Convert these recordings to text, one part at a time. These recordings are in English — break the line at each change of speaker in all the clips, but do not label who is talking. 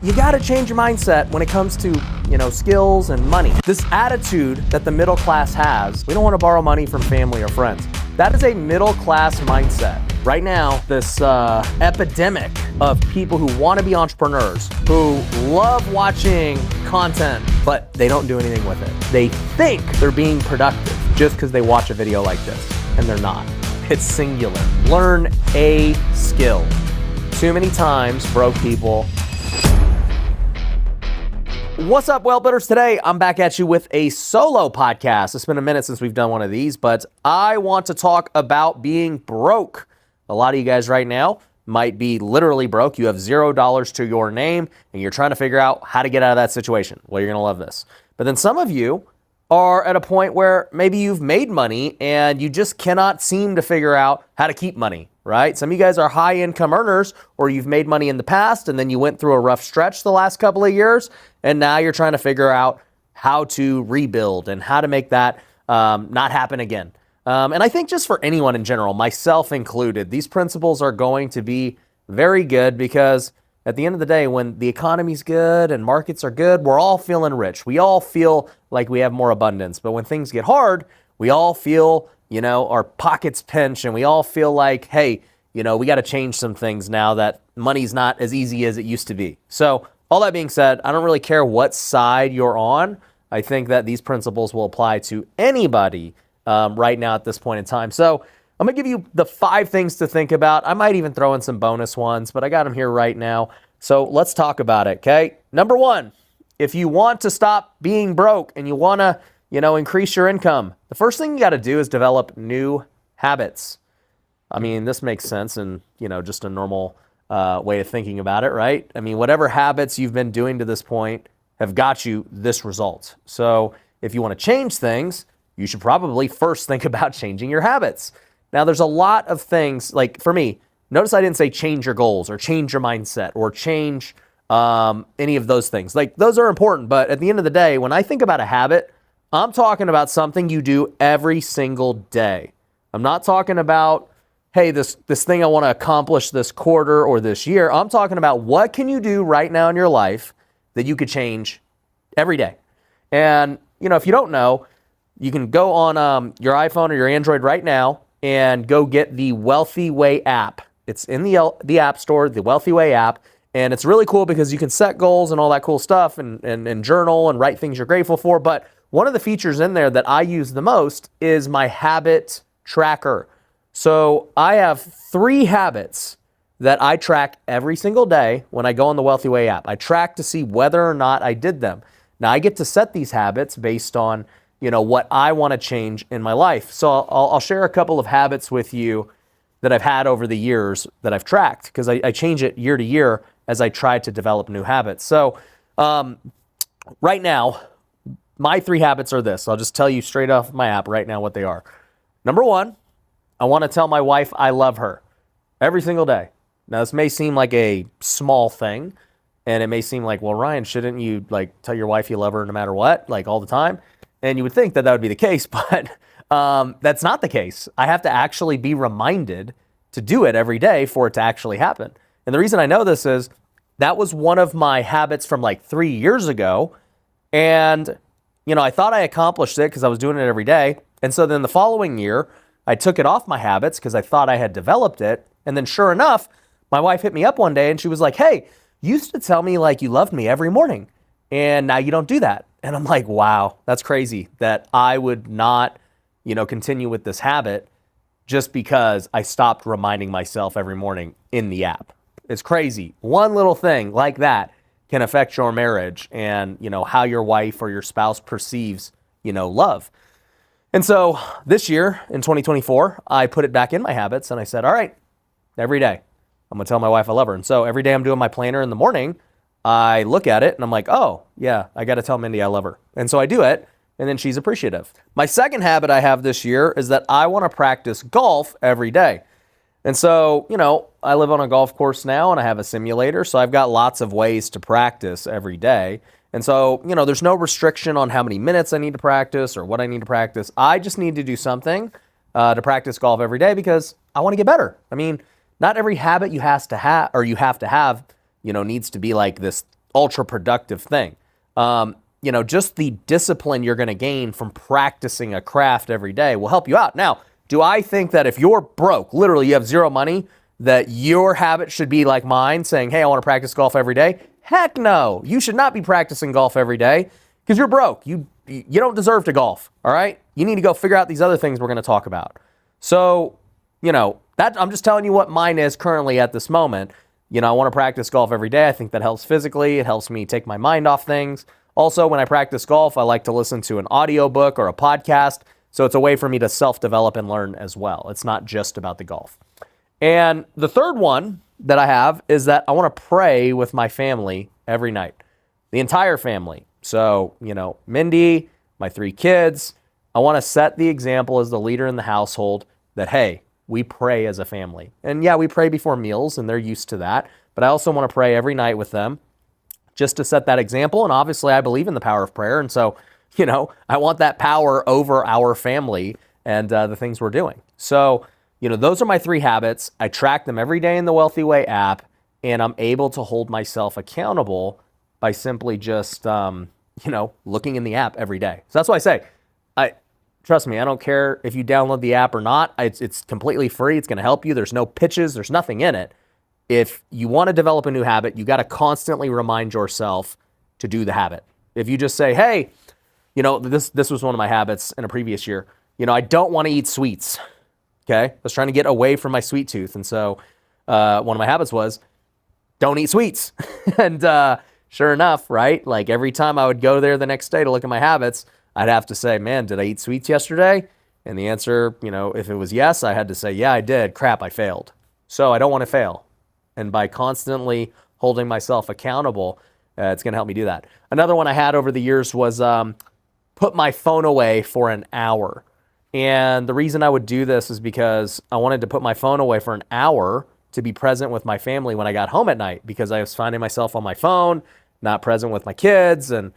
You gotta change your mindset when it comes to, skills and money. This attitude that the middle class has, we don't wanna borrow money from family or friends. That is a middle class mindset. Right now, this epidemic of people who wanna be entrepreneurs, who love watching content, but they don't do anything with it. They think they're being productive just because they watch a video like this, and they're not. It's singular. Learn a skill. Too many times, broke people. What's up, well builders? Today, I'm back at you with a solo podcast. It's been a minute since we've done one of these, but I want to talk about being broke. A lot of you guys right now might be literally broke. You have $0 to your name, and you're trying to figure out how to get out of that situation. Well, you're going to love this. But then some of you are at a point where maybe you've made money, and you just cannot seem to figure out how to keep money, right? Some of you guys are high income earners, or you've made money in the past, and then you went through a rough stretch the last couple of years, and now you're trying to figure out how to rebuild and how to make that not happen again. And I think just for anyone in general, myself included, these principles are going to be very good because at the end of the day, when the economy's good and markets are good, we're all feeling rich. We all feel like we have more abundance. But when things get hard, we all feel, our pockets pinch, and we all feel like, hey, we got to change some things now that money's not as easy as it used to be. So all that being said, I don't really care what side you're on. I think that these principles will apply to anybody right now at this point in time. So I'm going to give you the 5 things to think about. I might even throw in some bonus ones, but I got them here right now. So let's talk about it, okay? Number 1, if you want to stop being broke and you want to, increase your income, the first thing you got to do is develop new habits. I mean, this makes sense in, just a normal way of thinking about it, right? I mean, whatever habits you've been doing to this point have got you this result. So if you want to change things, you should probably first think about changing your habits. Now, there's a lot of things, like for me, notice I didn't say change your goals or change your mindset or change any of those things. Like, those are important, but at the end of the day, when I think about a habit, I'm talking about something you do every single day. I'm not talking about, hey, this thing I want to accomplish this quarter or this year. I'm talking about what can you do right now in your life that you could change every day. And, if you don't know, you can go on your iPhone or your Android right now and go get the Wealthy Way app. It's in the App Store, the Wealthy Way app, and it's really cool because you can set goals and all that cool stuff and journal and write things you're grateful for. But one of the features in there that I use the most is my habit tracker. So I have 3 habits that I track every single day when I go on the Wealthy Way app. I track to see whether or not I did them. Now, I get to set these habits based on what I want to change in my life. So I'll share a couple of habits with you that I've had over the years that I've tracked, because I change it year to year as I try to develop new habits. So right now, my 3 habits are this. I'll just tell you straight off my app right now what they are. Number 1, I want to tell my wife I love her every single day. Now, this may seem like a small thing, and it may seem like, well, Ryan, shouldn't you tell your wife you love her no matter what, all the time? And you would think that would be the case, but that's not the case. I have to actually be reminded to do it every day for it to actually happen. And the reason I know this is that was one of my habits from 3 years ago. And, I thought I accomplished it because I was doing it every day. And so then the following year, I took it off my habits because I thought I had developed it. And then sure enough, my wife hit me up one day and she was like, hey, you used to tell me you loved me every morning, and now you don't do that. And I'm like, wow, that's crazy that I would not, continue with this habit just because I stopped reminding myself every morning in the app. It's crazy. One little thing like that can affect your marriage and, how your wife or your spouse perceives, love. And so this year in 2024, I put it back in my habits and I said, all right, every day I'm going to tell my wife I love her. And so every day I'm doing my planner in the morning, I look at it and I'm like, oh, yeah, I got to tell Mindy I love her. And so I do it, and then she's appreciative. My second habit I have this year is that I want to practice golf every day. And so, I live on a golf course now and I have a simulator, so I've got lots of ways to practice every day. And so, there's no restriction on how many minutes I need to practice or what I need to practice. I just need to do something to practice golf every day because I want to get better. I mean, not every habit you have to have, needs to be like this ultra productive thing. Just the discipline you're going to gain from practicing a craft every day will help you out. Now, do I think that if you're broke, literally you have zero money, that your habit should be like mine, saying, hey, I want to practice golf every day? Heck no. You should not be practicing golf every day because you're broke. You don't deserve to golf, all right? You need to go figure out these other things we're going to talk about. So, that I'm just telling you what mine is currently at this moment. I want to practice golf every day. I think that helps physically. It helps me take my mind off things. Also, when I practice golf, I like to listen to an audiobook or a podcast. So it's a way for me to self-develop and learn as well. It's not just about the golf. And the third one that I have is that I want to pray with my family every night, the entire family. So, Mindy, my 3 kids, I want to set the example as the leader in the household that, hey, we pray as a family. And yeah, we pray before meals and they're used to that. But I also want to pray every night with them just to set that example. And obviously I believe in the power of prayer. And so, I want that power over our family and the things we're doing. So, those are my 3 habits. I track them every day in the Wealthy Way app, and I'm able to hold myself accountable by simply just, looking in the app every day. So that's why I say, trust me, I don't care if you download the app or not. It's completely free. It's going to help you. There's no pitches. There's nothing in it. If you want to develop a new habit, you got to constantly remind yourself to do the habit. If you just say, hey, this was one of my habits in a previous year. I don't want to eat sweets. Okay. I was trying to get away from my sweet tooth. And so one of my habits was don't eat sweets. And sure enough, right? Like every time I would go there the next day to look at my habits, I'd have to say, man, did I eat sweets yesterday? And the answer, if it was yes, I had to say, yeah, I did. Crap, I failed. So I don't want to fail. And by constantly holding myself accountable, it's going to help me do that. Another one I had over the years was put my phone away for an hour. And the reason I would do this is because I wanted to put my phone away for an hour to be present with my family when I got home at night, because I was finding myself on my phone, not present with my kids and,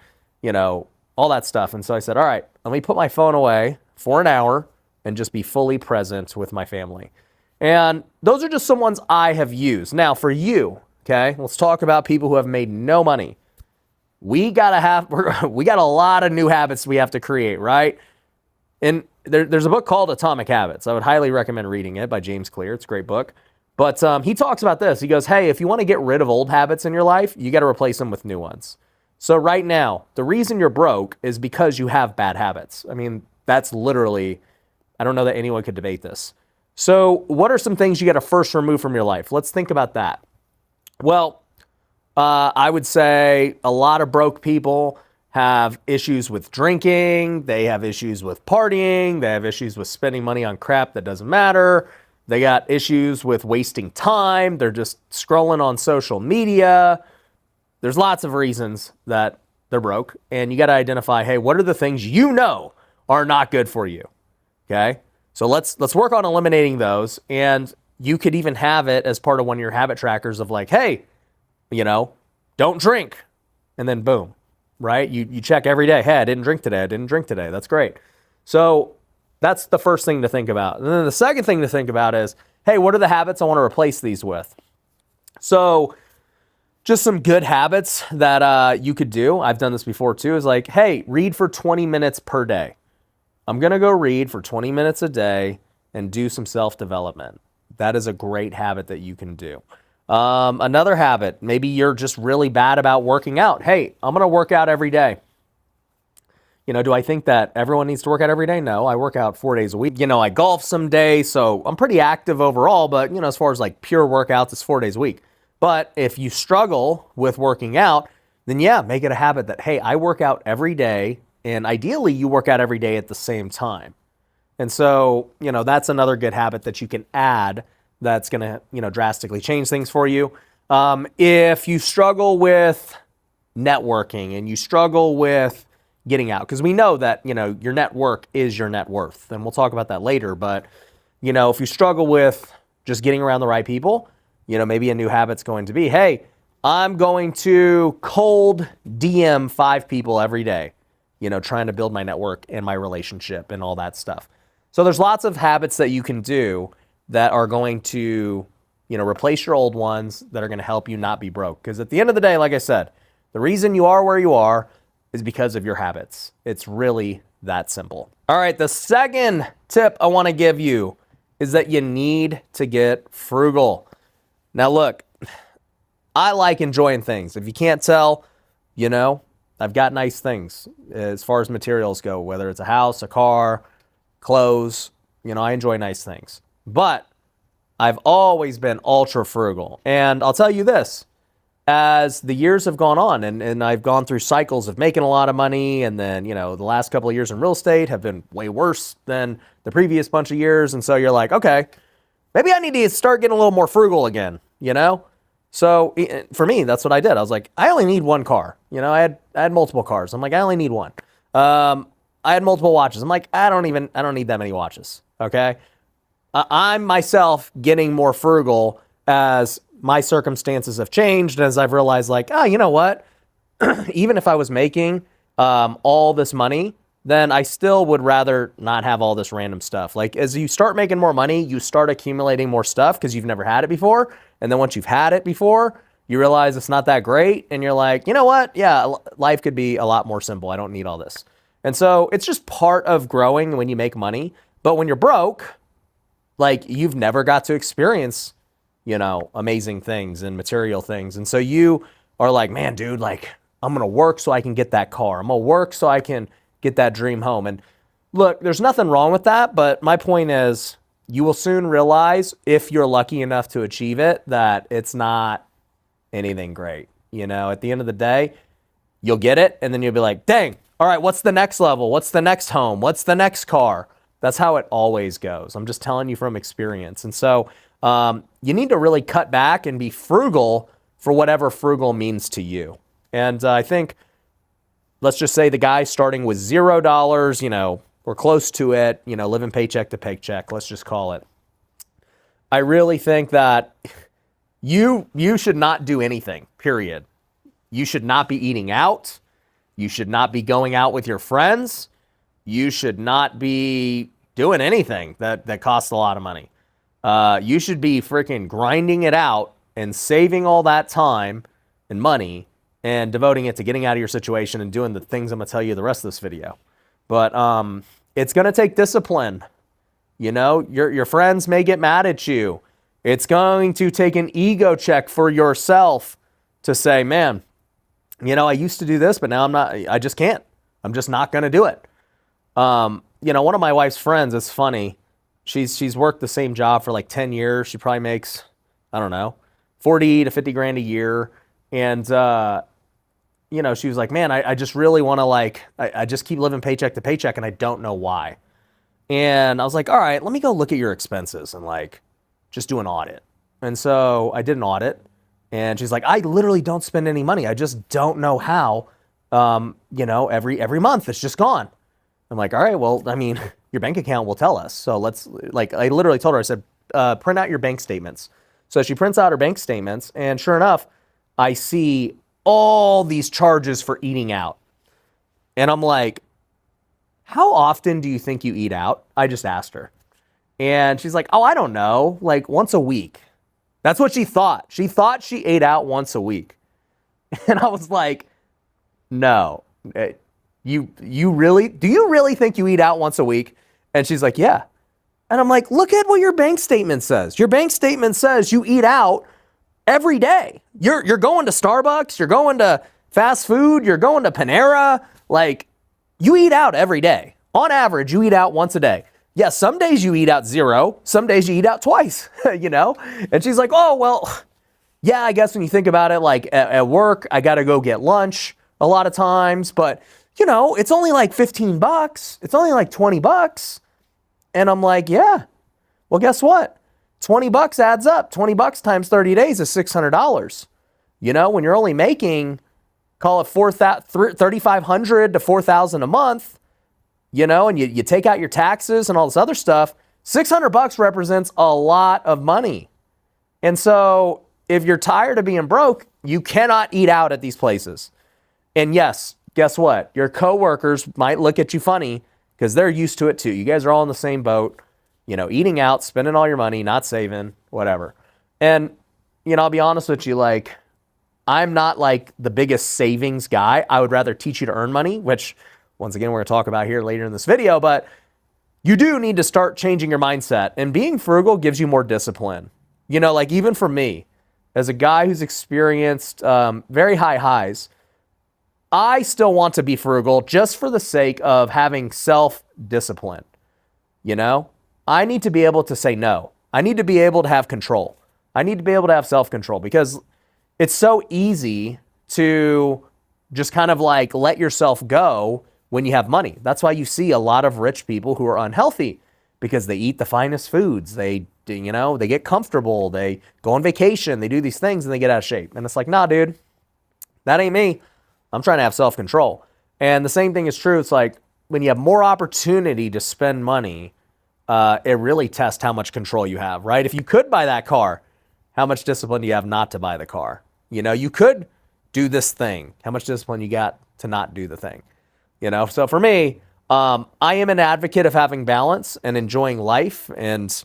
all that stuff. And so I said, all right, let me put my phone away for an hour and just be fully present with my family. And those are just some ones I have used. Now for you, okay, let's talk about people who have made no money. We got a lot of new habits we have to create, right? And there's a book called Atomic Habits. I would highly recommend reading it by James Clear. It's a great book. But he talks about this. He goes, hey, if you want to get rid of old habits in your life, you got to replace them with new ones. So right now, the reason you're broke is because you have bad habits. I mean, that's literally, I don't know that anyone could debate this. So what are some things you got to first remove from your life? Let's think about that. Well, I would say a lot of broke people have issues with drinking. They have issues with partying. They have issues with spending money on crap that doesn't matter. They got issues with wasting time. They're just scrolling on social media. There's lots of reasons that they're broke. And you got to identify, hey, what are the things are not good for you? Okay? So let's work on eliminating those. And you could even have it as part of one of your habit trackers of like, hey, don't drink. And then boom, right? You check every day. Hey, I didn't drink today. That's great. So that's the first thing to think about. And then the second thing to think about is, hey, what are the habits I want to replace these with? So just some good habits that you could do. I've done this before too, is like, hey, read for 20 minutes per day. I'm going to go read for 20 minutes a day and do some self-development. That is a great habit that you can do. Another habit, maybe you're just really bad about working out. Hey, I'm going to work out every day. Do I think that everyone needs to work out every day? No, I work out 4 days a week. I golf some days, so I'm pretty active overall, but as far as like pure workouts, it's 4 days a week. But if you struggle with working out, then yeah, make it a habit that, hey, I work out every day, and ideally you work out every day at the same time. And so, that's another good habit that you can add that's going to, drastically change things for you. If you struggle with networking and you struggle with getting out, because we know that, your network is your net worth, and we'll talk about that later. But, if you struggle with just getting around the right people, maybe a new habit's going to be, hey, I'm going to cold DM 5 people every day, trying to build my network and my relationship and all that stuff. So there's lots of habits that you can do that are going to, replace your old ones that are going to help you not be broke. Because at the end of the day, like I said, The reason you are where you are is because of your habits. It's really that simple. All right, the second tip I want to give you is that you need to get frugal. Now look, I like enjoying things. If you can't tell, I've got nice things as far as materials go, whether it's a house, a car, clothes, I enjoy nice things. But I've always been ultra frugal. And I'll tell you this, as the years have gone on and I've gone through cycles of making a lot of money, and then, the last couple of years in real estate have been way worse than the previous bunch of years. And so you're like, okay, maybe I need to start getting a little more frugal again, So for me, that's what I did. I was like, I only need one car. I had multiple cars. I'm like, I only need one. I had multiple watches. I'm like, I don't need that many watches. Okay. I'm myself getting more frugal as my circumstances have changed. As I've realized, like, oh, you know what? Even if I was making all this money, then I still would rather not have all this random stuff. Like, as you start making more money, you start accumulating more stuff because you've never had it before. And then once you've had it before, you realize it's not that great. And you're like, you know what? Yeah, life could be a lot more simple. I don't need all this. And so it's just part of growing when you make money. But when you're broke, like, you've never got to experience, amazing things and material things. And so you are like, man, dude, like, I'm going to work so I can get that car. I'm going to work so I can get that dream home. And look, there's nothing wrong with that. But my point is, you will soon realize, if you're lucky enough to achieve it, that it's not anything great. At the end of the day, you'll get it. And then you'll be like, dang, all right, what's the next level? What's the next home? What's the next car? That's how it always goes. I'm just telling you from experience. And so you need to really cut back and be frugal for whatever frugal means to you. And I think, let's just say the guy starting with $0, or close to it, living paycheck to paycheck, let's just call it. I really think that you should not do anything, period. You should not be eating out. You should not be going out with your friends. You should not be doing anything that costs a lot of money. You should be freaking grinding it out and saving all that time and money and devoting it to getting out of your situation and doing the things I'm going to tell you the rest of this video. But it's going to take discipline. Your friends may get mad at you. It's going to take an ego check for yourself to say, man, I used to do this, but now I just can't. I'm just not going to do it. One of my wife's friends, it's funny. She's worked the same job for like 10 years. She probably makes, I don't know, 40 to 50 grand a year. And, she was like, man, I just really want to I just keep living paycheck to paycheck and I don't know why. And I was like, all right, let me go look at your expenses and just do an audit. And so I did an audit, and she's like, I literally don't spend any money. I just don't know how, every month it's just gone. I'm like, all right, well, your bank account will tell us. So let's, I literally told her, I said, print out your bank statements. So she prints out her bank statements, and sure enough, I see all these charges for eating out. And I'm like, how often do you think you eat out? I just asked her. And she's like, oh, I don't know, once a week. That's what she thought. She thought she ate out once a week. And I was like, no, do you really think you eat out once a week? And she's like, yeah. And I'm like, look at what your bank statement says. Your bank statement says you eat out every day. You're going to Starbucks, you're going to fast food, you're going to Panera. You eat out every day. On average, you eat out once a day. Yeah, some days you eat out 0, some days you eat out twice, And she's like, oh, well, yeah, I guess when you think about it, at work, I got to go get lunch a lot of times, but it's only $15. It's only $20. And I'm like, yeah, well, guess what? $20 adds up. $20 times 30 days is $600. When you're only making, call it $3,500 to $4,000 a month, and you take out your taxes and all this other stuff, $600 represents a lot of money. And so if you're tired of being broke, you cannot eat out at these places. And yes, guess what? Your coworkers might look at you funny because they're used to it too. You guys are all in the same boat, eating out, spending all your money, not saving, whatever. And, I'll be honest with you, I'm not like the biggest savings guy. I would rather teach you to earn money, which once again, we're going to talk about here later in this video, but you do need to start changing your mindset, and being frugal gives you more discipline. You know, like even for me, as a guy who's experienced very high highs, I still want to be frugal just for the sake of having self-discipline. You know, I need to be able to say no. I need to be able to have control. I need to be able to have self-control, because it's so easy to just kind of like let yourself go when you have money. That's why you see a lot of rich people who are unhealthy, because they eat the finest foods. They get comfortable. They go on vacation. They do these things and they get out of shape. And it's like, nah, dude, that ain't me. I'm trying to have self-control. And the same thing is true. It's like when you have more opportunity to spend money, it really tests how much control you have, right? If you could buy that car, how much discipline do you have not to buy the car? You know, you could do this thing. How much discipline you got to not do the thing? You know, so for me, I am an advocate of having balance and enjoying life, and,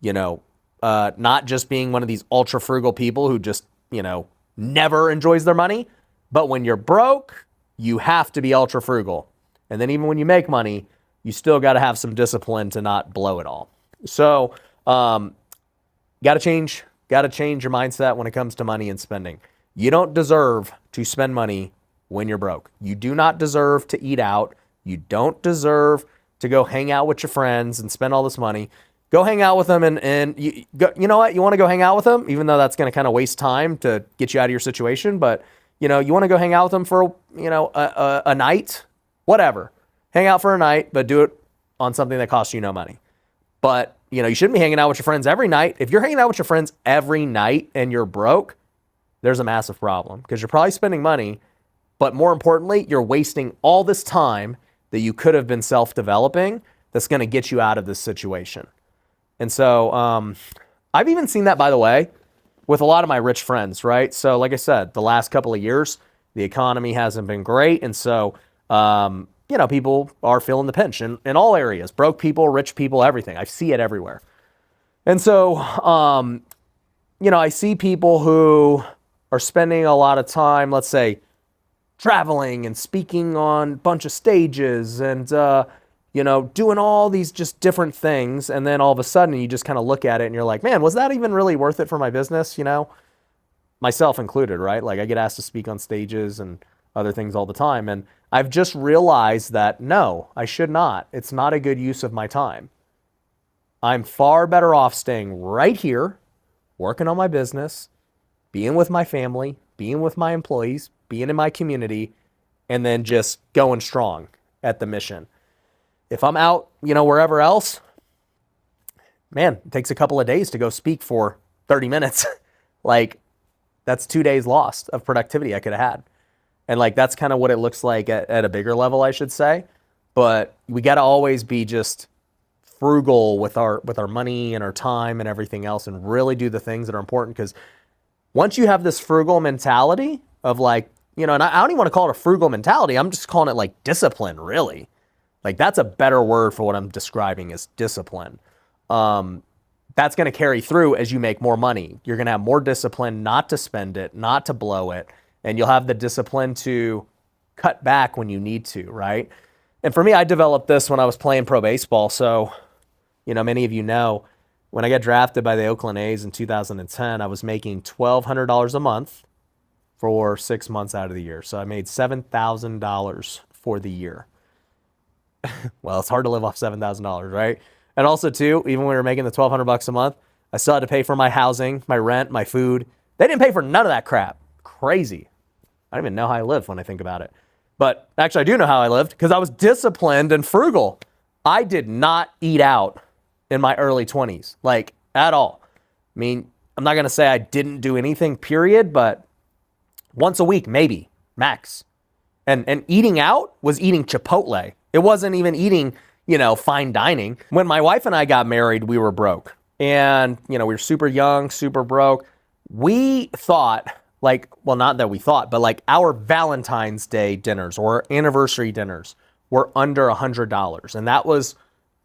you know, not just being one of these ultra frugal people who just, you know, never enjoys their money. But when you're broke, you have to be ultra frugal. And then even when you make money, you still got to have some discipline to not blow it all. So, got to change your mindset when it comes to money and spending. You don't deserve to spend money when you're broke. You do not deserve to eat out. You don't deserve to go hang out with your friends and spend all this money. Go hang out with them, and you know what? You want to go hang out with them, even though that's going to kind of waste time to get you out of your situation. But, you know, you want to go hang out with them for, you know, a night, whatever. Hang out for a night, but do it on something that costs you no money. But, you know, you shouldn't be hanging out with your friends every night. If you're hanging out with your friends every night and you're broke, there's a massive problem, because you're probably spending money, but more importantly, you're wasting all this time that you could have been self-developing that's going to get you out of this situation. And so I've even seen that, by the way, with a lot of my rich friends, right? So like I said, the last couple of years, the economy hasn't been great. And so, you know, people are feeling the pinch in all areas, broke people, rich people, everything. I see it everywhere. And so, you know, I see people who are spending a lot of time, let's say, traveling and speaking on a bunch of stages and, you know, doing all these just different things. And then all of a sudden you just kind of look at it and you're like, man, was that even really worth it for my business? You know, myself included, right? Like I get asked to speak on stages and other things all the time. And I've just realized that no, I should not. It's not a good use of my time. I'm far better off staying right here, working on my business, being with my family, being with my employees, being in my community, and then just going strong at the mission. If I'm out, you know, wherever else, man, it takes a couple of days to go speak for 30 minutes. Like, that's 2 days lost of productivity I could have had. And like, that's kind of what it looks like at a bigger level, I should say. But we got to always be just frugal with our money and our time and everything else, and really do the things that are important. Because once you have this frugal mentality of like, you know, and I don't even want to call it a frugal mentality. I'm just calling it like discipline, really. Like that's a better word for what I'm describing as discipline. That's going to carry through as you make more money. You're going to have more discipline not to spend it, not to blow it. And you'll have the discipline to cut back when you need to, right? And for me, I developed this when I was playing pro baseball. So, you know, many of you know, when I got drafted by the Oakland A's in 2010, I was making $1,200 a month for 6 months out of the year. So I made $7,000 for the year. Well, it's hard to live off $7,000, right? And also too, even when we were making the $1,200 a month, I still had to pay for my housing, my rent, my food. They didn't pay for none of that crap. Crazy. I don't even know how I lived when I think about it. But actually I do know how I lived, because I was disciplined and frugal. I did not eat out in my early 20s, like at all. I mean, I'm not going to say I didn't do anything, period, but once a week, maybe, max. And eating out was eating Chipotle. It wasn't even eating, you know, fine dining. When my wife and I got married, we were broke. And, you know, we were super young, super broke. We thought, like, well, not that we thought, but like our Valentine's Day dinners or anniversary dinners were under $100. And that was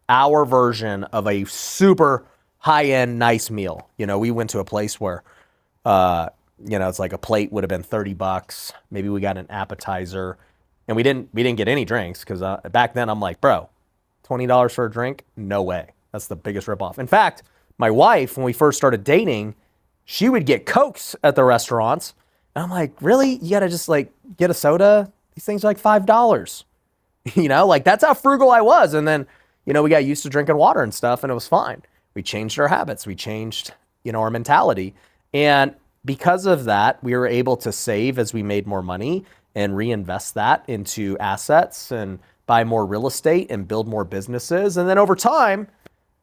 our version of a super high-end nice meal. You know, we went to a place where, It's like a plate would have been $30. Maybe we got an appetizer, and we didn't get any drinks because back then I'm like, bro, $20 for a drink? No way. That's the biggest ripoff. In fact, my wife, when we first started dating, she would get Cokes at the restaurants. And I'm like, really? You got to just like get a soda? These things are like $5. Like that's how frugal I was. And then, we got used to drinking water and stuff and it was fine. We changed our habits. We changed, our mentality. And because of that, we were able to save as we made more money and reinvest that into assets and buy more real estate and build more businesses. And then over time,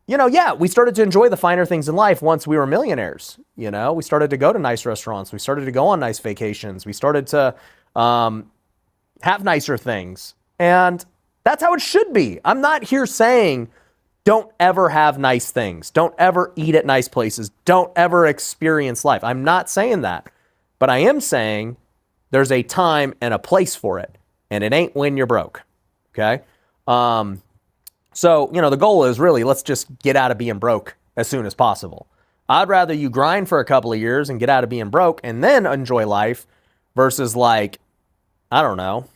we started to enjoy the finer things in life once we were millionaires. We started to go to nice restaurants. We started to go on nice vacations. We started to have nicer things. And that's how it should be. I'm not here saying don't ever have nice things. Don't ever eat at nice places. Don't ever experience life. I'm not saying that. But I am saying there's a time and a place for it. And it ain't when you're broke. Okay? So, the goal is really let's just get out of being broke as soon as possible. I'd rather you grind for a couple of years and get out of being broke and then enjoy life versus like, I don't know,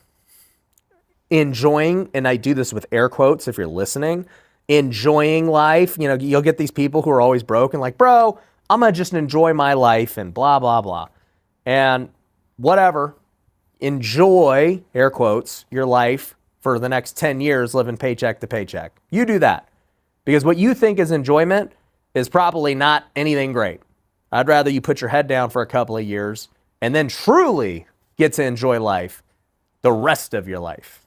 enjoying, and I do this with air quotes if you're listening, enjoying life. You'll get these people who are always broke and like, bro, I'm going to just enjoy my life and blah, blah, blah. And whatever, enjoy, air quotes, your life for the next 10 years living paycheck to paycheck. You do that. Because what you think is enjoyment is probably not anything great. I'd rather you put your head down for a couple of years and then truly get to enjoy life the rest of your life.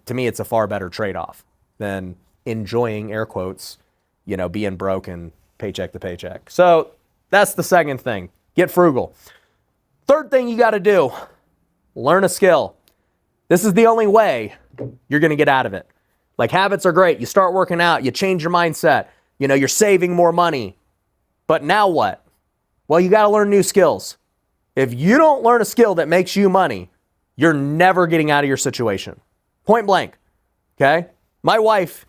To me, it's a far better trade-off than enjoying, air quotes, being broke and paycheck to paycheck. So that's the second thing. Get frugal. Third thing you got to do, learn a skill. This is the only way you're going to get out of it. Like habits are great. You start working out, you change your mindset, you're saving more money. But now what? Well, you got to learn new skills. If you don't learn a skill that makes you money, you're never getting out of your situation. Point blank. Okay? My wife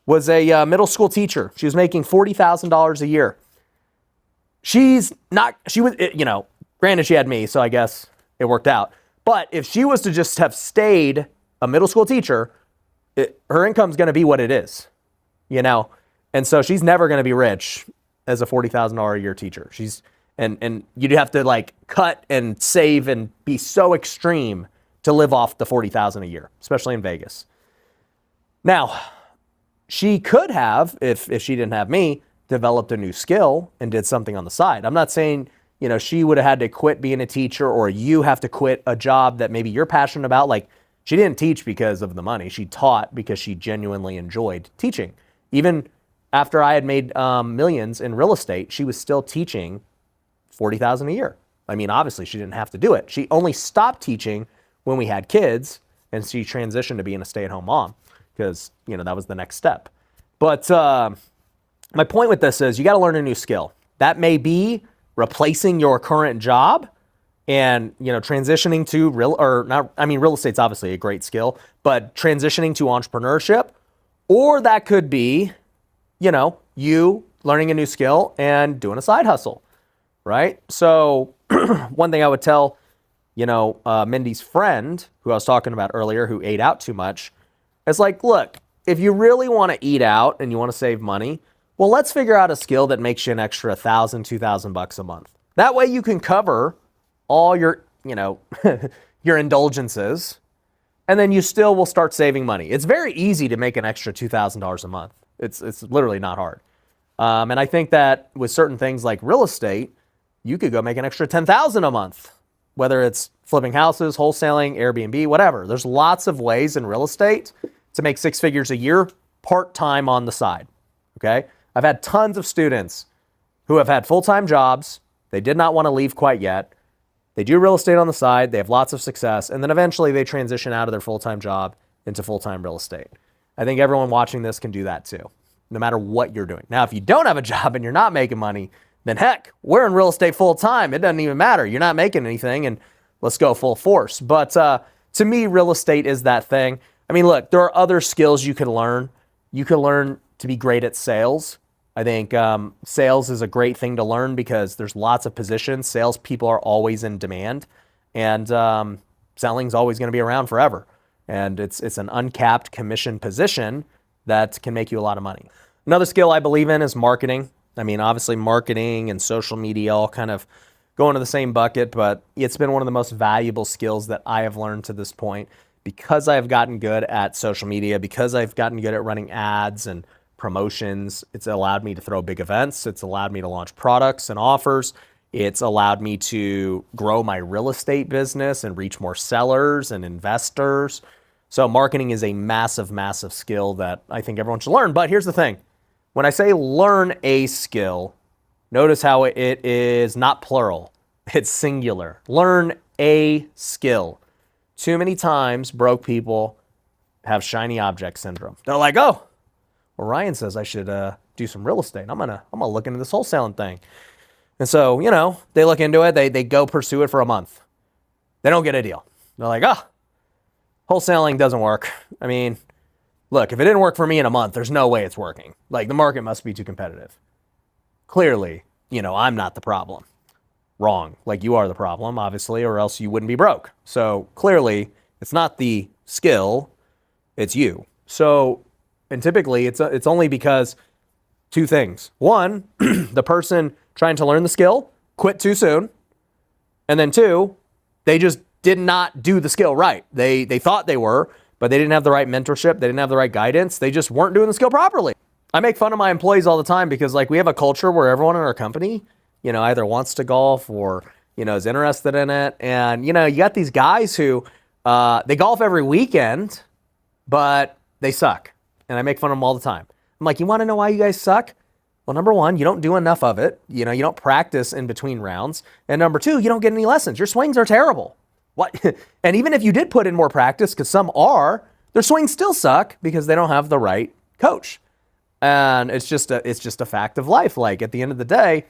was a middle school teacher. She was making $40,000 a year. Granted she had me, so I guess it worked out. But if she was to just have stayed a middle school teacher, her income's going to be what it is, And so she's never going to be rich as a $40,000 a year teacher. And you'd have to like cut and save and be so extreme to live off the $40,000 a year, especially in Vegas. Now, she could have, if she didn't have me, developed a new skill and did something on the side. I'm not saying, she would have had to quit being a teacher or you have to quit a job that maybe you're passionate about. Like she didn't teach because of the money. She taught because she genuinely enjoyed teaching. Even after I had made millions in real estate, she was still teaching $40,000 a year. I mean, obviously she didn't have to do it. She only stopped teaching when we had kids and she transitioned to being a stay-at-home mom because, that was the next step. But my point with this is you got to learn a new skill. That may be replacing your current job and, transitioning to real estate's obviously a great skill, but transitioning to entrepreneurship, or that could be, you learning a new skill and doing a side hustle, right? So one thing I would tell, Mindy's friend who I was talking about earlier, who ate out too much, is like, look, if you really want to eat out and you want to save money, well, let's figure out a skill that makes you an extra $1,000, $2,000 a month. That way you can cover all your, your indulgences, and then you still will start saving money. It's very easy to make an extra $2,000 a month. It's literally not hard. And I think that with certain things like real estate, you could go make an extra $10,000 a month, whether it's flipping houses, wholesaling, Airbnb, whatever. There's lots of ways in real estate to make six figures a year part-time on the side. Okay? I've had tons of students who have had full-time jobs. They did not want to leave quite yet. They do real estate on the side. They have lots of success. And then eventually they transition out of their full-time job into full-time real estate. I think everyone watching this can do that too, no matter what you're doing. Now, if you don't have a job and you're not making money, then heck, we're in real estate full-time. It doesn't even matter. You're not making anything and let's go full force. But to me, real estate is that thing. I mean, look, there are other skills you can learn. You can learn to be great at sales. I think sales is a great thing to learn because there's lots of positions. Salespeople are always in demand, and selling's always going to be around forever. And it's an uncapped commission position that can make you a lot of money. Another skill I believe in is marketing. I mean, obviously marketing and social media all kind of go into the same bucket, but it's been one of the most valuable skills that I have learned to this point because I've gotten good at social media, because I've gotten good at running ads and promotions. It's allowed me to throw big events. It's allowed me to launch products and offers. It's allowed me to grow my real estate business and reach more sellers and investors. So marketing is a massive, massive skill that I think everyone should learn. But here's the thing. When I say learn a skill, notice how it is not plural. It's singular. Learn a skill. Too many times broke people have shiny object syndrome. They're like, oh, well, Ryan says I should do some real estate. I'm gonna look into this wholesaling thing. And so, they look into it. They go pursue it for a month. They don't get a deal. They're like, wholesaling doesn't work. I mean, look, if it didn't work for me in a month, there's no way it's working. Like, the market must be too competitive. Clearly, I'm not the problem. Wrong. Like, you are the problem, obviously, or else you wouldn't be broke. So clearly, it's not the skill, it's you. So, and typically, it's only because two things. One, the person trying to learn the skill quit too soon. And then two, they just did not do the skill right. They thought they were, but they didn't have the right mentorship. They didn't have the right guidance. They just weren't doing the skill properly. I make fun of my employees all the time because we have a culture where everyone in our company, either wants to golf or, is interested in it. And, you got these guys who, they golf every weekend, but they suck. And I make fun of them all the time. I'm like, you want to know why you guys suck? Well, number one, you don't do enough of it. You don't practice in between rounds. And number two, you don't get any lessons. Your swings are terrible. What? And even if you did put in more practice, because some are, their swings still suck because they don't have the right coach. And it's just a fact of life. Like, at the end of the day,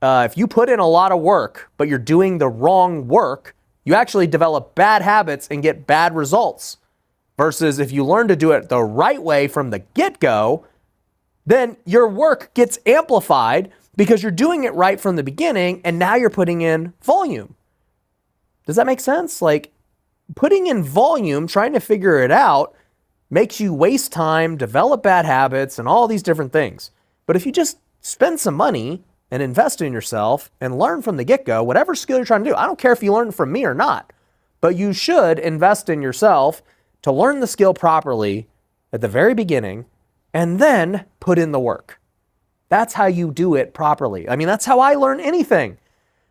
if you put in a lot of work, but you're doing the wrong work, you actually develop bad habits and get bad results. Versus if you learn to do it the right way from the get-go, then your work gets amplified because you're doing it right from the beginning, and now you're putting in volume. Does that make sense? Like, putting in volume, trying to figure it out, makes you waste time, develop bad habits, and all these different things. But if you just spend some money and invest in yourself and learn from the get-go, whatever skill you're trying to do, I don't care if you learn from me or not, but you should invest in yourself to learn the skill properly at the very beginning and then put in the work. That's how you do it properly. I mean, that's how I learn anything.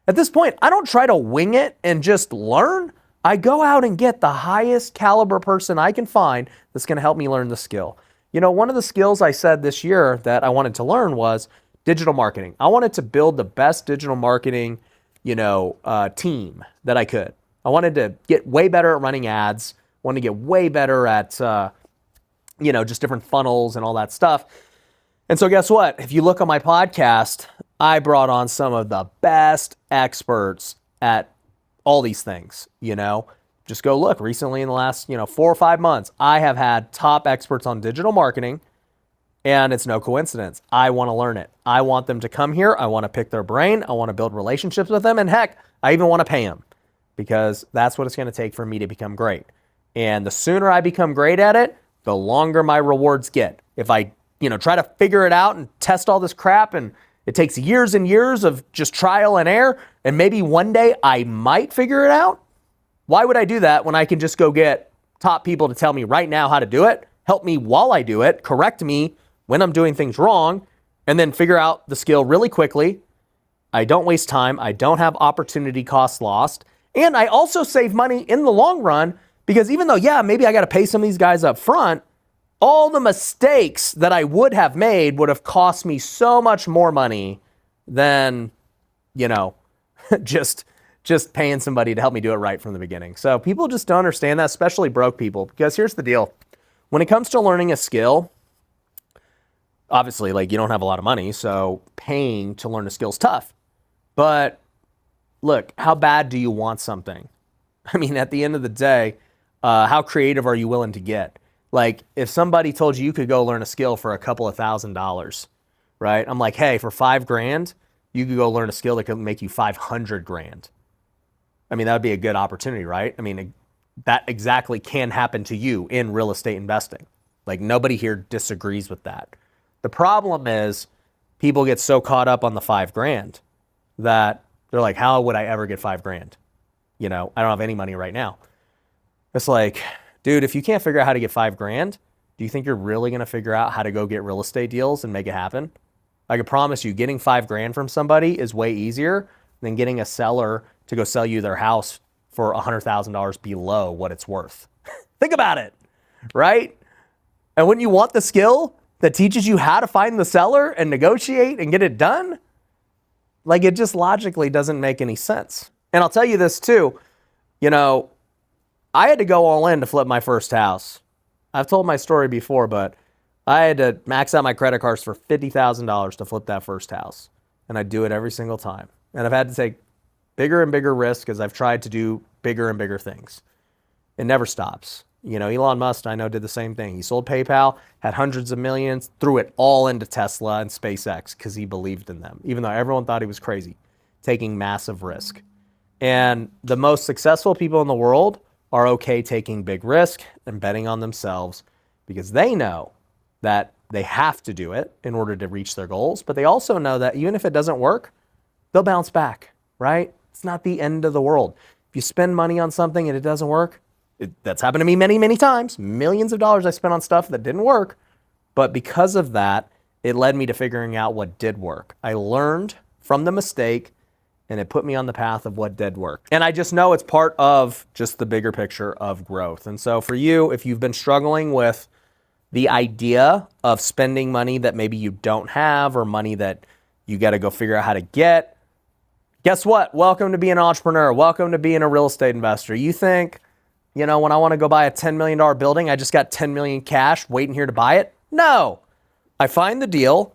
At this point, I don't try to wing it and just learn. I go out and get the highest caliber person I can find that's going to help me learn the skill. One of the skills I said this year that I wanted to learn was digital marketing. I wanted to build the best digital marketing, team that I could. I wanted to get way better at running ads. Want to get way better at, just different funnels and all that stuff. And so guess what? If you look on my podcast, I brought on some of the best experts at all these things, Just go look. Recently in the last, 4 or 5 months, I have had top experts on digital marketing, and it's no coincidence. I want to learn it. I want them to come here. I want to pick their brain. I want to build relationships with them. And heck, I even want to pay them because that's what it's going to take for me to become great. And the sooner I become great at it, the longer my rewards get. If I, try to figure it out and test all this crap, and it takes years and years of just trial and error, and maybe one day I might figure it out, why would I do that when I can just go get top people to tell me right now how to do it, help me while I do it, correct me when I'm doing things wrong, and then figure out the skill really quickly. I don't waste time. I don't have opportunity costs lost. And I also save money in the long run. Because even though, maybe I got to pay some of these guys up front, all the mistakes that I would have made would have cost me so much more money than, just paying somebody to help me do it right from the beginning. So people just don't understand that, especially broke people. Because here's the deal. When it comes to learning a skill, obviously, you don't have a lot of money, so paying to learn a skill is tough. But look, how bad do you want something? I mean, at the end of the day, how creative are you willing to get? If somebody told you could go learn a skill for a couple of $1,000, right? I'm like, hey, for $5,000, you could go learn a skill that could make you 500 grand. I mean, that would be a good opportunity, right? I mean, that exactly can happen to you in real estate investing. Like, nobody here disagrees with that. The problem is people get so caught up on the $5,000 that they're like, how would I ever get $5,000? You know, I don't have any money right now. It's like, dude, if you can't figure out how to get $5,000, do you think you're really going to figure out how to go get real estate deals and make it happen? I can promise you, getting $5,000 from somebody is way easier than getting a seller to go sell you their house for $100,000 below what it's worth. Think about it, right? And when you want the skill that teaches you how to find the seller and negotiate and get it done, like, it just logically doesn't make any sense. And I'll tell you this too, you know, I had to go all in to flip my first house. I've told my story before, but I had to max out my credit cards for $50,000 to flip that first house. And I do it every single time. And I've had to take bigger and bigger risks as I've tried to do bigger and bigger things. It never stops. You know, Elon Musk, I know, did the same thing. He sold PayPal, had hundreds of millions, threw it all into Tesla and SpaceX because he believed in them, even though everyone thought he was crazy, taking massive risk. And the most successful people in the world are okay taking big risk and betting on themselves because they know that they have to do it in order to reach their goals. But they also know that even if it doesn't work, they'll bounce back, right? It's not the end of the world. If you spend money on something and it doesn't work, that's happened to me many, many times. Millions of dollars I spent on stuff that didn't work. But because of that, it led me to figuring out what did work. I learned from the mistake, and it put me on the path of what did work. And I just know it's part of just the bigger picture of growth. And so for you, if you've been struggling with the idea of spending money that maybe you don't have or money that you got to go figure out how to get, guess what? Welcome to being an entrepreneur. Welcome to being a real estate investor. You think, you know, when I want to go buy a $10 million building, I just got 10 million cash waiting here to buy it? No. I find the deal,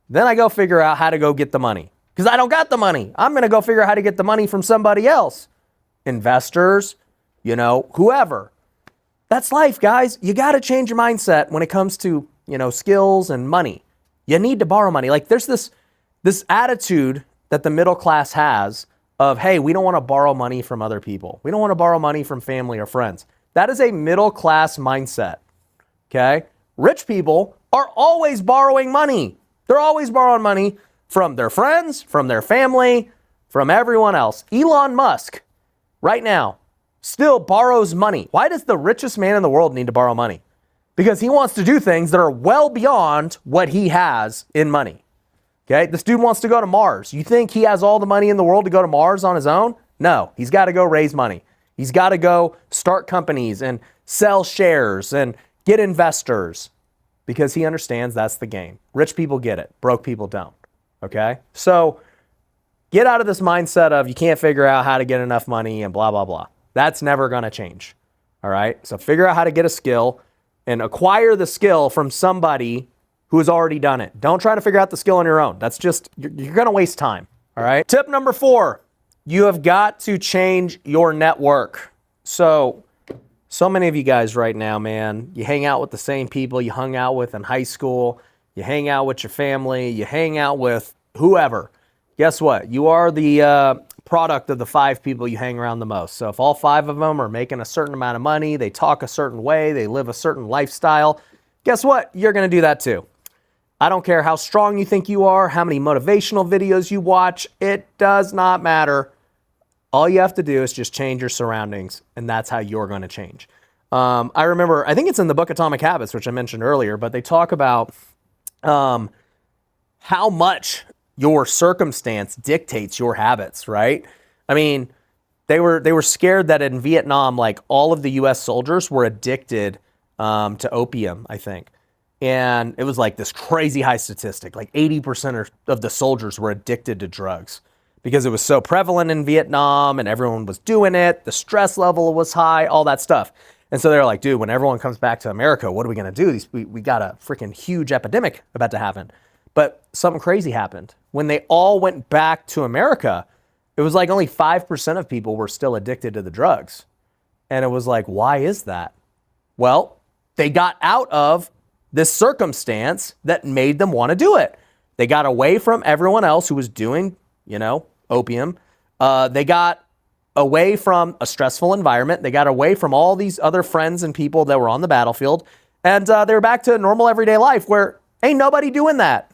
then I go figure out how to go get the money. Because I don't got the money. I'm going to go figure out how to get the money from somebody else. Investors, you know, whoever. That's life, guys. You got to change your mindset when it comes to, you know, skills and money. You need to borrow money. Like, there's this attitude that the middle class has of, hey, we don't want to borrow money from other people. We don't want to borrow money from family or friends. That is a middle class mindset, okay? Rich people are always borrowing money. They're always borrowing money from their friends, from their family, from everyone else. Elon Musk, right now, still borrows money. Why does the richest man in the world need to borrow money? Because he wants to do things that are well beyond what he has in money. Okay, this dude wants to go to Mars. You think he has all the money in the world to go to Mars on his own? No, he's got to go raise money. He's got to go start companies and sell shares and get investors because he understands that's the game. Rich people get it. Broke people don't. Okay, so get out of this mindset of you can't figure out how to get enough money and blah, blah, blah. That's never going to change. All right, so figure out how to get a skill and acquire the skill from somebody who has already done it. Don't try to figure out the skill on your own. That's just, you're going to waste time. All right. Tip number 4, you have got to change your network. So many of you guys right now, man, you hang out with the same people you hung out with in high school. You hang out with your family. You hang out with whoever. Guess what? You are the product of the 5 people you hang around the most. So if all 5 of them are making a certain amount of money, they talk a certain way, they live a certain lifestyle, guess what? You're going to do that too. I don't care how strong you think you are, how many motivational videos you watch. It does not matter. All you have to do is just change your surroundings, and that's how you're going to change. I remember, I think it's in the book Atomic Habits, which I mentioned earlier, but they talk about how much your circumstance dictates your habits, right? I mean, they were scared that in Vietnam, like all of the U.S. soldiers were addicted to opium, I think. And it was like this crazy high statistic, like 80% of the soldiers were addicted to drugs because it was so prevalent in Vietnam and everyone was doing it. The stress level was high, all that stuff. And so they're like, dude, when everyone comes back to America, what are we going to do? We got a freaking huge epidemic about to happen. But something crazy happened. When they all went back to America, it was like only 5% of people were still addicted to the drugs. And it was like, why is that? Well, they got out of this circumstance that made them want to do it. They got away from everyone else who was doing, opium. They got away from a stressful environment. They got away from all these other friends and people that were on the battlefield. And they were back to normal everyday life where ain't nobody doing that.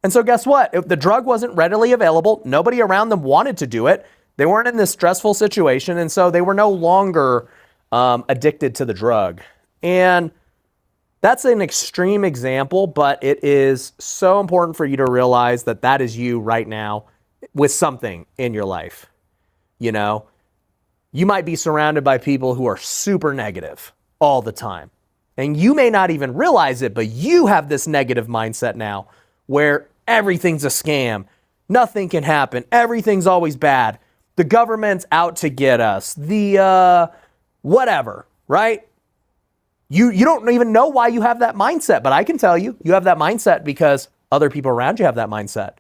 And so guess what? If the drug wasn't readily available, nobody around them wanted to do it. They weren't in this stressful situation. And so they were no longer addicted to the drug. And that's an extreme example, but it is so important for you to realize that that is you right now with something in your life. You might be surrounded by people who are super negative all the time. And you may not even realize it, but you have this negative mindset now where everything's a scam. Nothing can happen. Everything's always bad. The government's out to get us. Whatever, right? You don't even know why you have that mindset, but I can tell you, you have that mindset because other people around you have that mindset.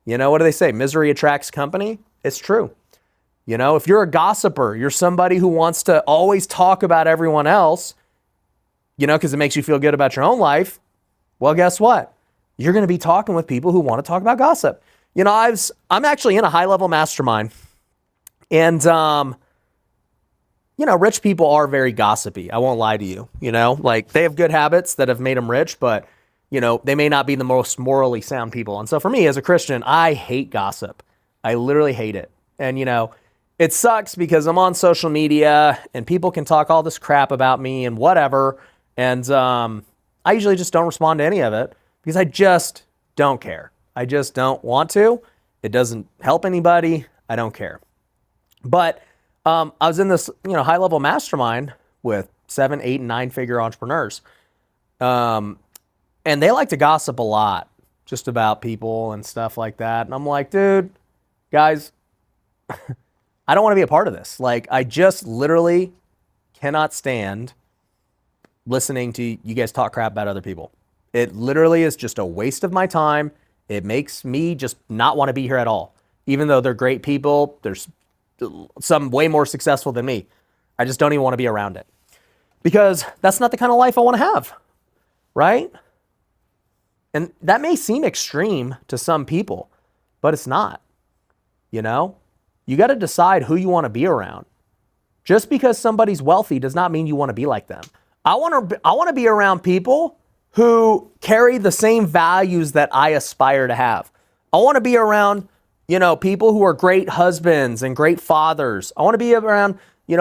What do they say? Misery attracts company. It's true. If you're a gossiper, you're somebody who wants to always talk about everyone else, because it makes you feel good about your own life. Well, guess what? You're going to be talking with people who want to talk about gossip. I'm actually in a high-level mastermind, and rich people are very gossipy. I won't lie to you. They have good habits that have made them rich, but they may not be the most morally sound people. And so for me as a Christian, I hate gossip. I literally hate it. And it sucks because I'm on social media and people can talk all this crap about me and whatever. And I usually just don't respond to any of it because I just don't care. I just don't want to. It doesn't help anybody. I don't care. But I was in this, high-level mastermind with 7, 8, and 9-figure entrepreneurs. And they like to gossip a lot just about people and stuff like that. And I'm like, dude, guys, I don't want to be a part of this. I just literally cannot stand listening to you guys talk crap about other people. It literally is just a waste of my time. It makes me just not want to be here at all. Even though they're great people, there's some way more successful than me. I just don't even want to be around it. Because that's not the kind of life I want to have, right? And that may seem extreme to some people, but it's not. You got to decide who you want to be around. Just because somebody's wealthy does not mean you want to be like them. I want to be around people who carry the same values that I aspire to have. I want to be around, people who are great husbands and great fathers. I want to be around,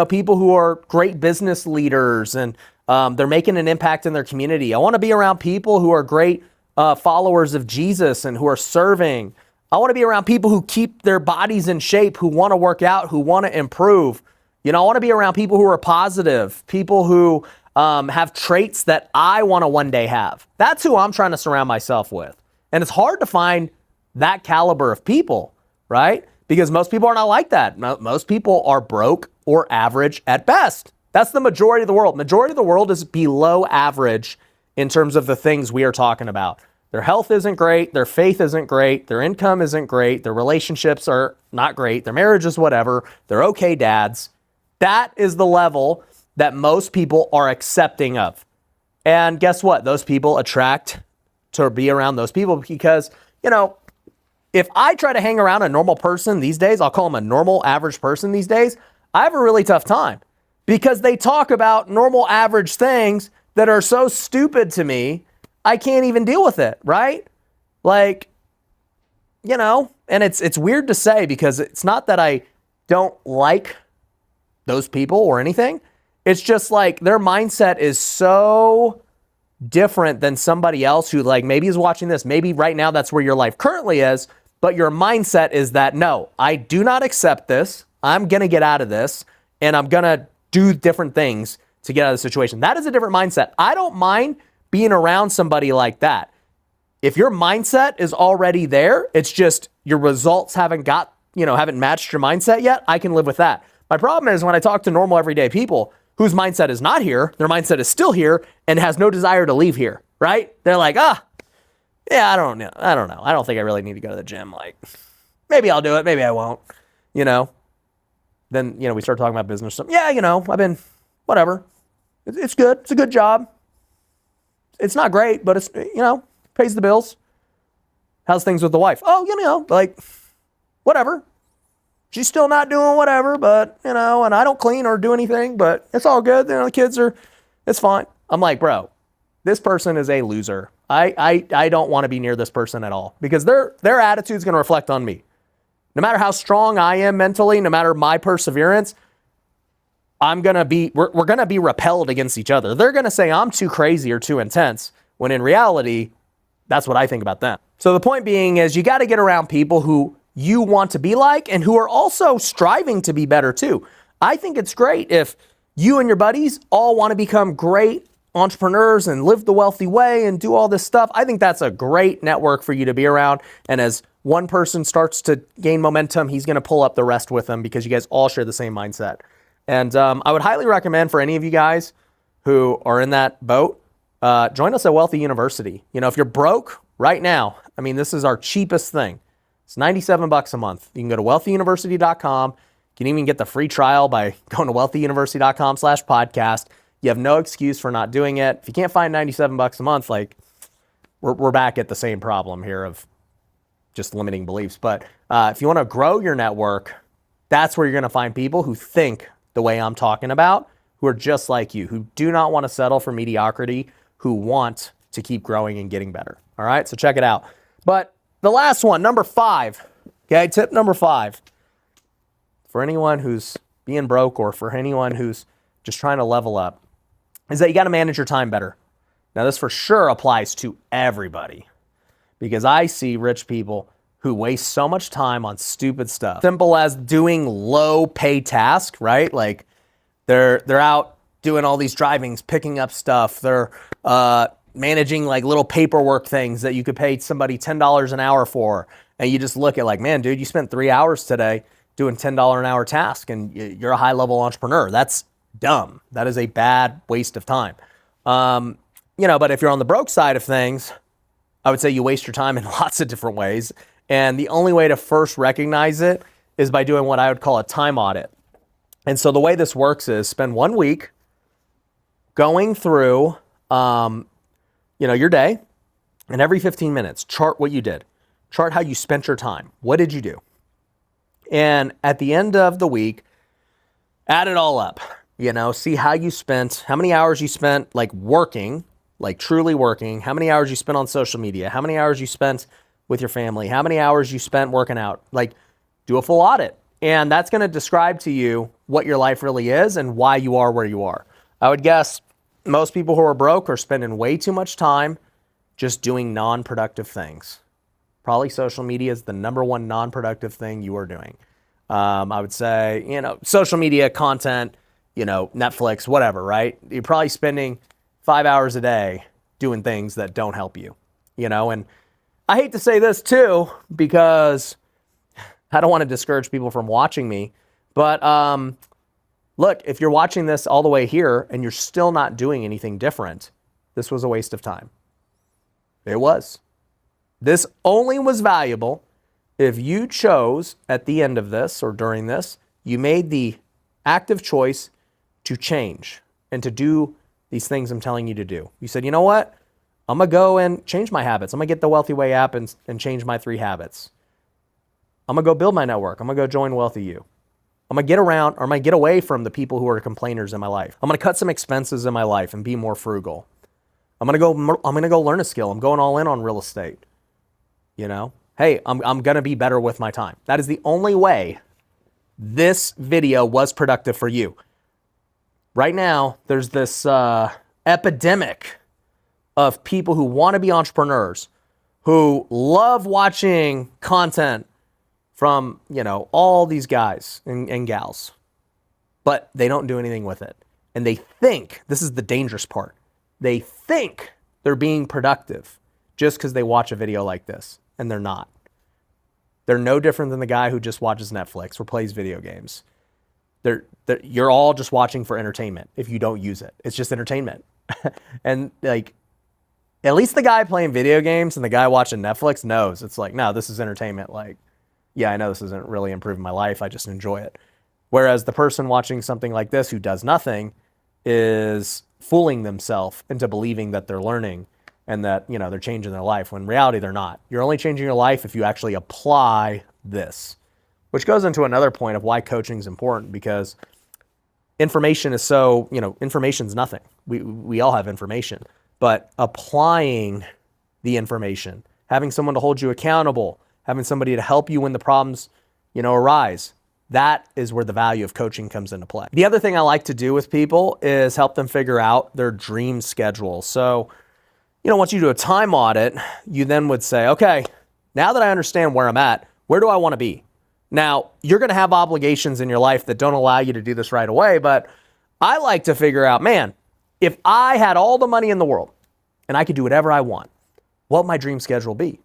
people who are great business leaders and they're making an impact in their community. I want to be around people who are great followers of Jesus and who are serving. I want to be around people who keep their bodies in shape, who want to work out, who want to improve. I want to be around people who are positive, people who have traits that I want to one day have. That's who I'm trying to surround myself with. And it's hard to find that caliber of people, right? Because most people are not like that. Most people are broke or average at best. That's the majority of the world. Majority of the world is below average in terms of the things we are talking about. Their health isn't great. Their faith isn't great. Their income isn't great. Their relationships are not great. Their marriage is whatever. They're okay dads. That is the level that most people are accepting of. And guess what? Those people attract to be around those people because, if I try to hang around a normal person these days, I'll call them a normal average person these days, I have a really tough time because they talk about normal average things that are so stupid to me, I can't even deal with it, right? And it's weird to say because it's not that I don't like those people or anything. It's just their mindset is so different than somebody else who maybe is watching this. Maybe right now that's where your life currently is, but your mindset is that, no, I do not accept this. I'm going to get out of this and I'm going to do different things to get out of the situation. That is a different mindset. I don't mind being around somebody like that. If your mindset is already there, it's just your results haven't matched your mindset yet, I can live with that. My problem is when I talk to normal everyday people whose mindset is not here, their mindset is still here and has no desire to leave here, right? They're like, yeah, I don't know. I don't think I really need to go to the gym. Maybe I'll do it. Maybe I won't, Then, we start talking about business. Yeah, I've been, whatever. It's good. It's a good job. It's not great, but it's, pays the bills. How's things with the wife? Oh, like, whatever. She's still not doing whatever, but, and I don't clean or do anything, but it's all good. The kids it's fine. I'm like, bro, this person is a loser. I don't want to be near this person at all because their attitude is going to reflect on me. No matter how strong I am mentally, no matter my perseverance, we're going to be repelled against each other. They're going to say I'm too crazy or too intense, when in reality, that's what I think about them. So the point being is you got to get around people who you want to be like and who are also striving to be better too. I think it's great if you and your buddies all want to become great entrepreneurs and live the wealthy way and do all this stuff. I think that's a great network for you to be around. And as one person starts to gain momentum, he's going to pull up the rest with him because you guys all share the same mindset. And I would highly recommend for any of you guys who are in that boat, join us at Wealthy University. If you're broke right now, this is our cheapest thing. It's $97 a month. You can go to wealthyuniversity.com. You can even get the free trial by going to wealthyuniversity.com/podcast. You have no excuse for not doing it. If you can't find $97 a month, like we're back at the same problem here of just limiting beliefs. But if you want to grow your network, that's where you're going to find people who think the way I'm talking about, who are just like you, who do not want to settle for mediocrity, who want to keep growing and getting better. All right, so check it out. But the last one, number 5, okay, tip number 5, for anyone who's being broke or for anyone who's just trying to level up, is that you got to manage your time better. Now, this for sure applies to everybody because I see rich people who waste so much time on stupid stuff. Simple as doing low pay tasks, right? Like they're out doing all these drivings, picking up stuff. They're managing like little paperwork things that you could pay somebody $10 an hour for. And you just look at like, man, dude, you spent 3 hours today doing $10 an hour task and you're a high level entrepreneur. That's dumb. That is a bad waste of time. But if you're on the broke side of things, I would say you waste your time in lots of different ways. And the only way to first recognize it is by doing what I would call a time audit. And so the way this works is spend 1 week going through, your day, and every 15 minutes, chart what you did. Chart how you spent your time. What did you do? And at the end of the week, add it all up. See how you spent, how many hours you spent like working, like truly working, how many hours you spent on social media, how many hours you spent with your family, how many hours you spent working out. Like, do a full audit. And that's going to describe to you what your life really is and why you are where you are. I would guess most people who are broke are spending way too much time just doing non-productive things. Probably social media is the number one non-productive thing you are doing. I would say, social media content, Netflix, whatever, right? You're probably spending 5 hours a day doing things that don't help you, and I hate to say this too, because I don't want to discourage people from watching me, but look, if you're watching this all the way here and you're still not doing anything different, this was a waste of time. It was. This only was valuable if you chose at the end of this or during this, you made the active choice to change and to do these things I'm telling you to do. You said, you know what? I'm going to go and change my habits. I'm going to get the Wealthy Way app and change my 3 habits. I'm going to go build my network. I'm going to go join Wealthy U. I'm going to get around, or I'm going to get away from the people who are complainers in my life. I'm going to cut some expenses in my life and be more frugal. I'm going to go learn a skill. I'm going all in on real estate. Hey, I'm going to be better with my time. That is the only way this video was productive for you. Right now, there's this epidemic of people who want to be entrepreneurs, who love watching content from, all these guys and gals, but they don't do anything with it. And they think, this is the dangerous part, they think they're being productive just because they watch a video like this, and they're not. They're no different than the guy who just watches Netflix or plays video games. You're all just watching for entertainment if you don't use it. It's just entertainment. And at least the guy playing video games and the guy watching Netflix knows. It's like, no, this is entertainment. Like, yeah, I know this isn't really improving my life. I just enjoy it. Whereas the person watching something like this who does nothing is fooling themselves into believing that they're learning and that, they're changing their life, when in reality they're not. You're only changing your life if you actually apply this, which goes into another point of why coaching is important, because information is so, information's nothing. We all have information, but applying the information, having someone to hold you accountable, having somebody to help you when the problems, arise, that is where the value of coaching comes into play. The other thing I like to do with people is help them figure out their dream schedule. So, once you do a time audit, you then would say, okay, now that I understand where I'm at, where do I want to be? Now, you're going to have obligations in your life that don't allow you to do this right away, but I like to figure out, man, if I had all the money in the world and I could do whatever I want, what would my dream schedule be?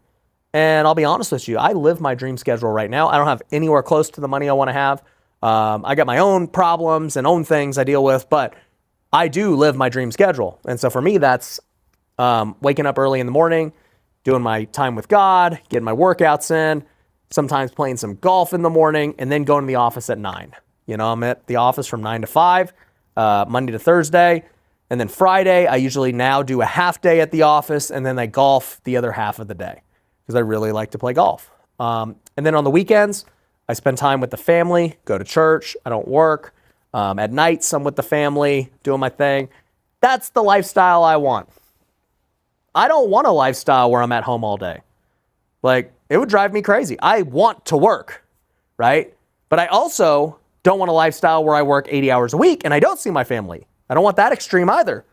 And I'll be honest with you, I live my dream schedule right now. I don't have anywhere close to the money I want to have. I got my own problems and own things I deal with, but I do live my dream schedule. And so for me, that's waking up early in the morning, doing my time with God, getting my workouts in, sometimes playing some golf in the morning, and then going to the office at 9. I'm at the office from 9 to 5, Monday to Thursday. And then Friday, I usually now do a half day at the office, and then I golf the other half of the day because I really like to play golf. And then on the weekends, I spend time with the family, go to church, I don't work. At nights, I'm with the family, doing my thing. That's the lifestyle I want. I don't want a lifestyle where I'm at home all day. Like, it would drive me crazy. I want to work, right? But I also don't want a lifestyle where I work 80 hours a week and I don't see my family. I don't want that extreme either.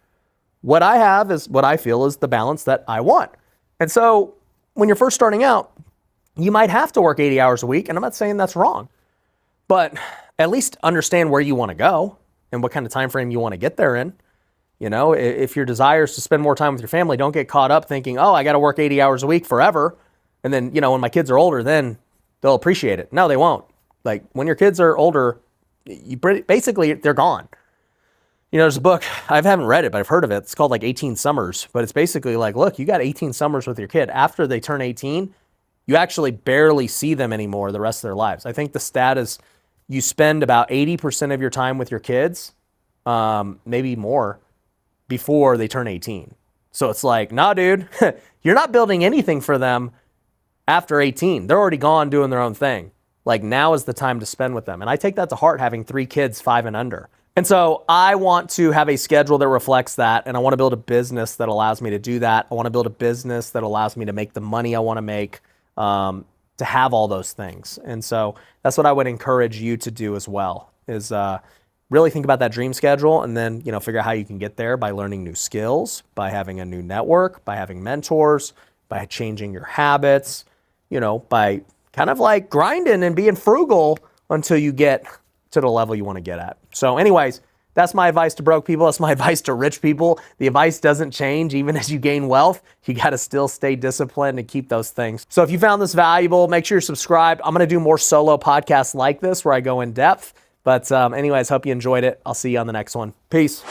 What I have is what I feel is the balance that I want. And so when you're first starting out, you might have to work 80 hours a week, and I'm not saying that's wrong, but at least understand where you want to go and what kind of time frame you want to get there in. If your desire is to spend more time with your family, don't get caught up thinking, oh, I got to work 80 hours a week forever. And then, when my kids are older, then they'll appreciate it. No, they won't. Like, when your kids are older, basically they're gone. There's a book, I haven't read it, but I've heard of it. It's called like 18 Summers, but it's basically like, look, you got 18 summers with your kid. After they turn 18, you actually barely see them anymore the rest of their lives. I think the stat is you spend about 80% of your time with your kids, maybe more, before they turn 18. So it's like, nah, dude, you're not building anything for them after 18. They're already gone doing their own thing. Like, now is the time to spend with them. And I take that to heart, having 3 kids, 5 and under. And so I want to have a schedule that reflects that, and I want to build a business that allows me to do that. I want to build a business that allows me to make the money I want to make, to have all those things. And so that's what I would encourage you to do as well, is really think about that dream schedule, and then, figure out how you can get there by learning new skills, by having a new network, by having mentors, by changing your habits, by kind of like grinding and being frugal until you get to the level you want to get at. So anyways, that's my advice to broke people. That's my advice to rich people. The advice doesn't change even as you gain wealth. You got to still stay disciplined and keep those things. So if you found this valuable, make sure you're subscribed. I'm going to do more solo podcasts like this where I go in depth. But anyways, hope you enjoyed it. I'll see you on the next one. Peace.